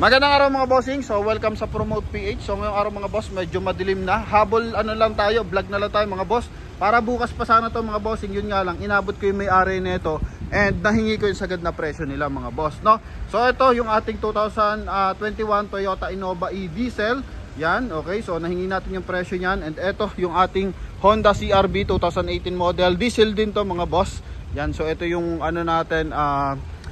Magandang araw mga bossing. So welcome sa Promote PH. So ngayong araw mga boss, medyo madilim na. Habol lang tayo, vlog na lang tayo mga boss. Para bukas pa sana to mga bossing. Yun nga lang, inabot ko yung may-ari nito and nahingi ko yung sagad na presyo nila mga boss, no? So ito yung ating 2021 Toyota Innova E diesel. Yan, okay. So nahingi natin yung presyo niyan, and ito yung ating Honda CR-V 2018 model. Diesel din to mga boss. Yan, so ito yung ano natin,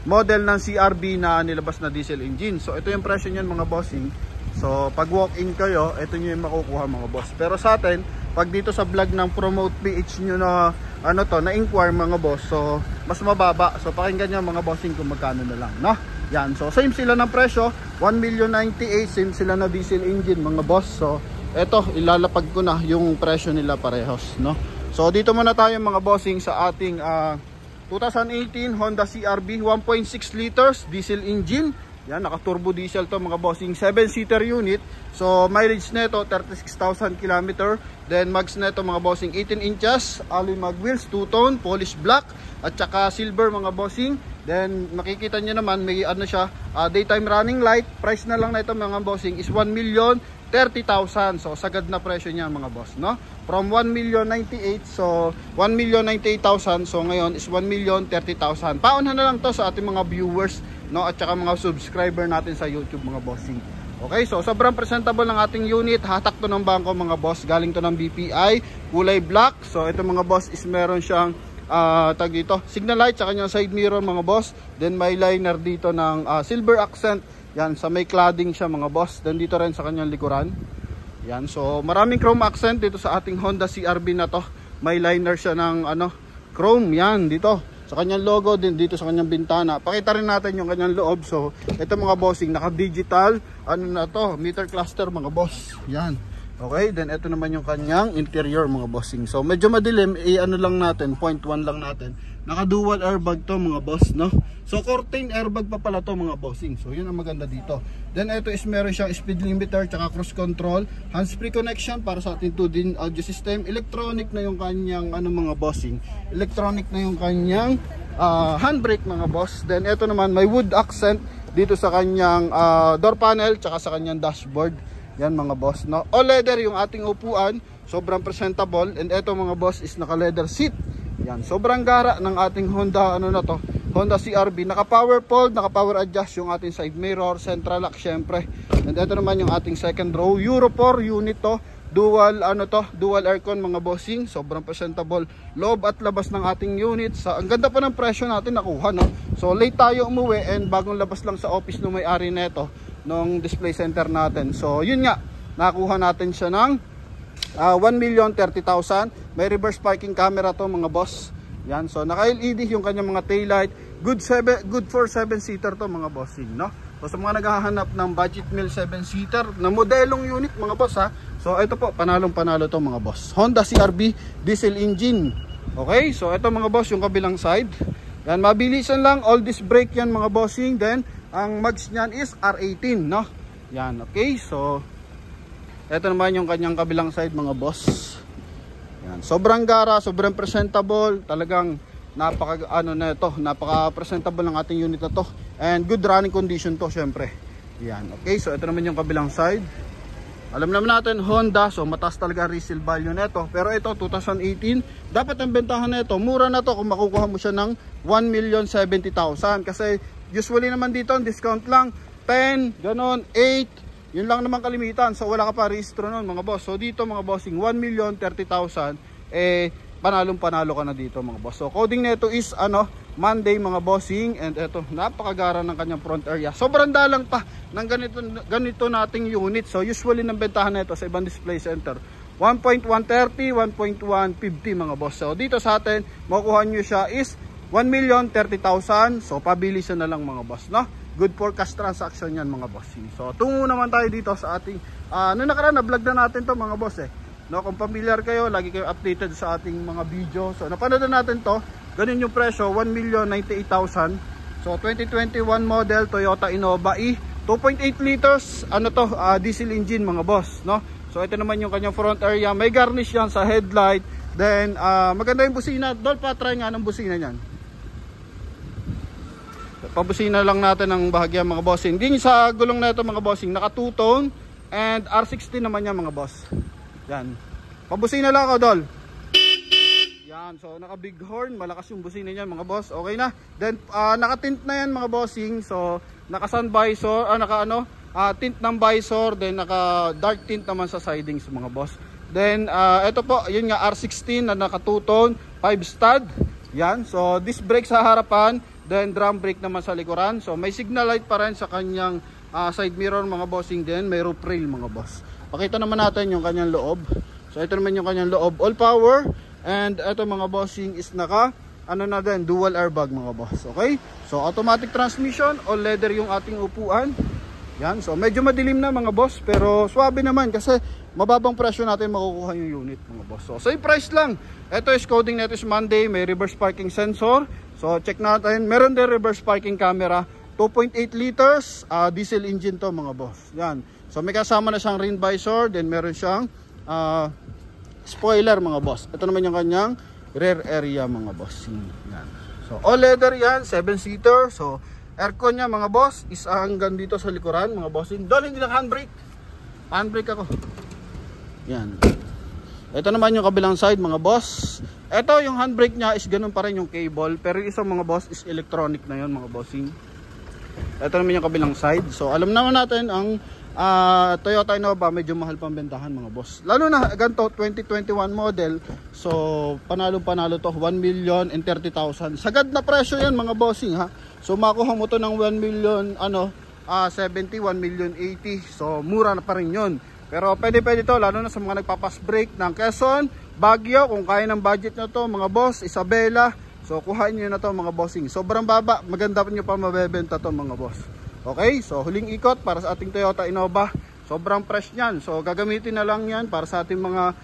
model ng CR-V na nilabas na diesel engine. So ito yung presyo niyan mga bossing. So pag walk-in kayo, ito nyo yung makukuha mga boss. Pero sa atin, pag dito sa vlog ng Promote PH nyo na ano to, na-inquire mga boss, so mas mababa. So pakinggan nyo mga bossing kung magkano na lang, no? Yan, so same sila ng presyo, 1,098,000, same sila na diesel engine mga boss. So ito, ilalapag ko na yung presyo nila parehos, no? So dito muna tayo mga bossing sa ating 2018 Honda CR-V 1.6 liters diesel engine. Yan, naka turbo diesel to mga bossing, 7-seater unit. So mileage nito 36,000 km. Then mags nito mga bossing 18 inches, alloy mag wheels, two-tone, polish black at saka silver mga bossing. Then makikita nyo naman may ano siya, daytime running light. Price na lang na ito mga bossing is 1,030,000. So sagad na presyo niya mga boss, no? From 1,098,000, so 1,098,000. So ngayon is 1,030,000. Paunhan na lang to sa ating mga viewers, no, at saka mga subscriber natin sa YouTube mga bossing. Okay, so sobrang presentable ng ating unit. Hatak to ng bangko mga boss. Galing to ng BPI, kulay black. So ito mga boss is meron siyang tag dito, signal light sa kanyang side mirror mga boss. Then may liner dito ng silver accent. Yan, sa may cladding siya mga boss. Then dito rin sa kanyang likuran. Yan, so maraming chrome accent dito sa ating Honda CR-V na to. May liner siya ng ano, chrome. Yan, dito sa kanyang logo, din dito sa kanyang bintana. Pakita rin natin yung kanyang loob. So ito mga bossing, naka digital ano na to, meter cluster mga boss. Yan. Okay, then ito naman yung kanyang interior mga bossing. So medyo madilim, ano lang natin, 0.1 lang natin. Naka dual airbag to mga boss, no? So curtain airbag pa pala to mga bossing. So yun ang maganda dito. Then ito is meron siyang speed limiter tsaka cruise control, hands-free connection para sa ating 2D audio system. Electronic na yung kanyang ano mga bossing. Electronic na yung kanyang handbrake mga boss. Then ito naman may wood accent dito sa kanyang door panel tsaka sa kanyang dashboard. Yan mga boss, no? All leather yung ating upuan, sobrang presentable. And ito mga boss is naka leather seat. Yan, sobrang gara ng ating Honda ano na to, Honda CR-V. Naka power fold, naka power adjust yung ating side mirror, central lock syempre. And ito naman yung ating second row, Euro 4 unit to. Dual ano to, dual aircon mga bossing. Sobrang presentable loob at labas ng ating unit. Ang ganda pa ng presyo natin nakuha, no? So late tayo umuwi and bagong labas lang sa office ng may-ari nito nung display center natin. So yun nga, nakuha natin siya ng 1,030,000. May reverse parking camera to mga boss. Yan, so naka LED yung kanyang mga taillight. Good for 7-seater to mga bossing, no? So sa mga naghahanap ng budget meal 7-seater na modelong unit mga boss ha. So ito po, panalong panalo to mga boss. Honda CR-V diesel engine. Okay, so ito mga boss yung kabilang side. Yan, mabilisan lang, all disc brake yan mga bossing. Then ang mags niyan is R18, no? Yan, okay. So ito naman yung kanyang kabilang side mga boss. Yan, sobrang gara, sobrang presentable, talagang napaka ano na ito, napaka presentable ng ating unit na to. And good running condition to syempre. Yan, okay. So ito naman yung kabilang side. Alam naman natin Honda, so mataas talaga resale value nito. Pero ito 2018, dapat ang bentahan nito, mura na to kung makukuha mo siya ng 1,070,000. Kasi usually naman dito ang discount lang 10, ganon, 8, yun lang naman kalimitan. So wala ka pa registro nun mga boss. So dito mga bossing 1,030,000, panalong panalo ka na dito mga boss. So coding nito is ano, Monday mga bossing. And eto, napakagara ng kanyang front area. Sobrang dalang pa ng ganito nating unit. So usually ng bentahan nito sa ibang display center 1.130, 1.150 mga boss. So dito sa atin makukuha nyo siya is 1,030,000. So pabilisan na lang mga boss, no? Good for cash transaction yan mga bossing. So tungo naman tayo dito sa ating noong nakaraan na vlog na natin to mga boss no? Kung familiar kayo, lagi kayo updated sa ating mga video. So napanood natin to, ganun yung presyo, 1,098,000. So 2021 model Toyota Innova E 2.8 liters ano to, diesel engine mga boss, no? So ito naman yung kanyang front area, may garnish yan sa headlight. Then maganda yung busina. Dol, pa try nga ng busina niyan. Pabusina lang natin ang bahagya mga bossing. Din sa gulong na ito mga bossing, naka 2-tone and R16 naman yan mga boss. Yan. Pabusina lang ako, Dol. Yan, so naka big horn, malakas yung busina niyan mga boss. Okay na. Then naka tint na yan mga bossing. So naka sun visor, tint ng visor, then naka dark tint naman sa sidings mga boss. Then ito po, yun nga R16 na naka 2-tone, 5 stud. Yan, so disc brake sa harapan, then drum brake naman sa likuran. So may signal light pa rin sa kanyang side mirror mga bossing din. May roof rail mga boss. Pakita naman natin yung kanyang loob. So ito naman yung kanyang loob, all power. And ito mga bossing is naka na din, dual airbag mga boss. Okay, so automatic transmission, all leather yung ating upuan. Yan, so medyo madilim na mga boss, pero swabe naman kasi mababang presyo natin makukuha yung unit mga boss. So same price lang. Ito is coding nito is Monday, may reverse parking sensor. So check natin, meron din reverse parking camera, 2.8 liters, diesel engine to mga boss. Yan. So may kasama na siyang rain visor, then meron siyang spoiler mga boss. Ito naman yung kanyang rear area mga boss. Yan. So all leather yan, 7-seater. So aircon niya mga boss is hanggang dito sa likuran mga bossing. Doon hindi lang handbrake. Handbrake ako. Yan. Ito naman yung kabilang side mga boss. Ito yung handbrake niya is ganun pa rin yung cable. Pero yung isang mga boss is electronic na yun mga bossing. Ito naman yung kabilang side. So alam naman natin ang Toyota Innova medyo mahal pang bentahan mga boss. Lalo na ganito 2021 model. So panalo to 1,030,000. Sagad na presyo yan mga bossing ha. So makuha mo to ng 1,070,000, 1,080,000. So mura na pa rin yun. Pero pwede to lalo na sa mga nagpapas break ng Quezon, Baguio, kung kaya ng budget nyo to mga boss, Isabela. So kuhain nyo na to mga bossing. Sobrang baba, maganda pa nyo pa mabebenta to mga boss. Okay, so huling ikot para sa ating Toyota Innova. Sobrang fresh niyan. So gagamitin na lang yan para sa ating mga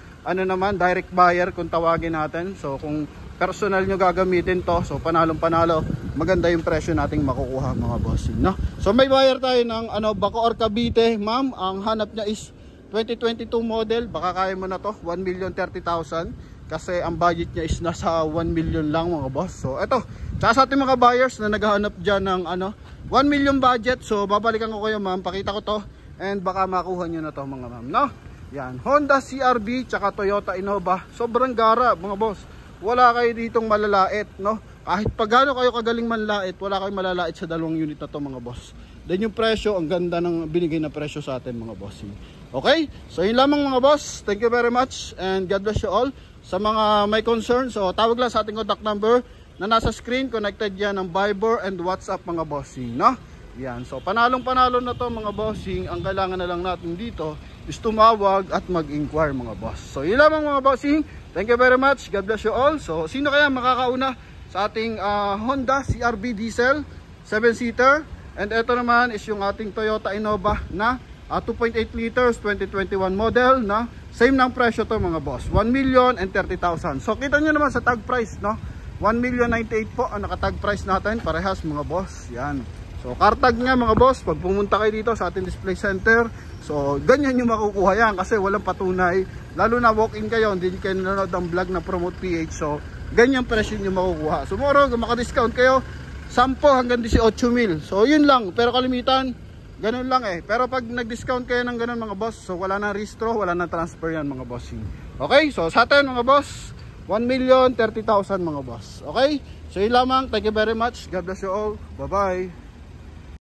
direct buyer kung tawagin natin. So kung personal nyo gagamitin to, so panalong panalo, maganda yung presyo nating makukuha mga bossing, no? So may buyer tayo ng Bacoor Cavite, ma'am. Ang hanap niya is 2022 model. Baka kaya mo na to, 1,030,000. Kasi ang budget niya is nasa 1 million lang mga boss. So eto, tsaka sa ating mga buyers na naghahanap dyan ng 1 million budget. So babalikan ko kayo ma'am, pakita ko to. And baka makuha nyo na to mga ma'am, no? Yan, Honda CR-V tsaka Toyota Innova. Sobrang gara mga boss. Wala kayo ditong malalait, no? Kahit pagano kayo kagaling manlait, wala kayong malalait sa dalawang unit na to mga boss. Then yung presyo, ang ganda ng binigay na presyo sa atin mga bossing. Okay, so yun lamang mga boss. Thank you very much and God bless you all. Sa mga may concern, so tawag lang sa ating contact number na nasa screen. Connected yan ng Viber and WhatsApp mga bossing, no? Yan, so panalong panalo na to mga bossing. Ang kailangan na lang natin dito is tumawag at mag-inquire mga boss. So yun lamang mga bossing. Thank you very much, God bless you all. So sino kaya makakauna sa ating Honda CR-V diesel 7-seater? And ito naman is yung ating Toyota Innova na 2.8 liters 2021 model na same ng presyo to mga boss, 1,030,000. So kita nyo naman sa tag price, no? 1,098,000 po ang nakatag price natin, parehas mga boss. Yan. So car tag nga mga boss, pag pumunta kayo dito sa ating display center, so ganyan yung makukuha yan kasi walang patunay. Lalo na walk-in kayo, hindi kayo nanonood ng vlog na Promote PH. So ganyan presyo nyo makukuha. So moro, kung maka-discount kayo 10 hanggang 18,000. So yun lang, pero kalimitan ganun lang eh. Pero pag nag-discount kayo ng ganun mga boss, so wala na restro, wala na transfer yan mga bossing. Okay, so sa atin mga boss, 1,030,000 mga boss. Okay, so yun lamang. Thank you very much. God bless you all. Bye bye.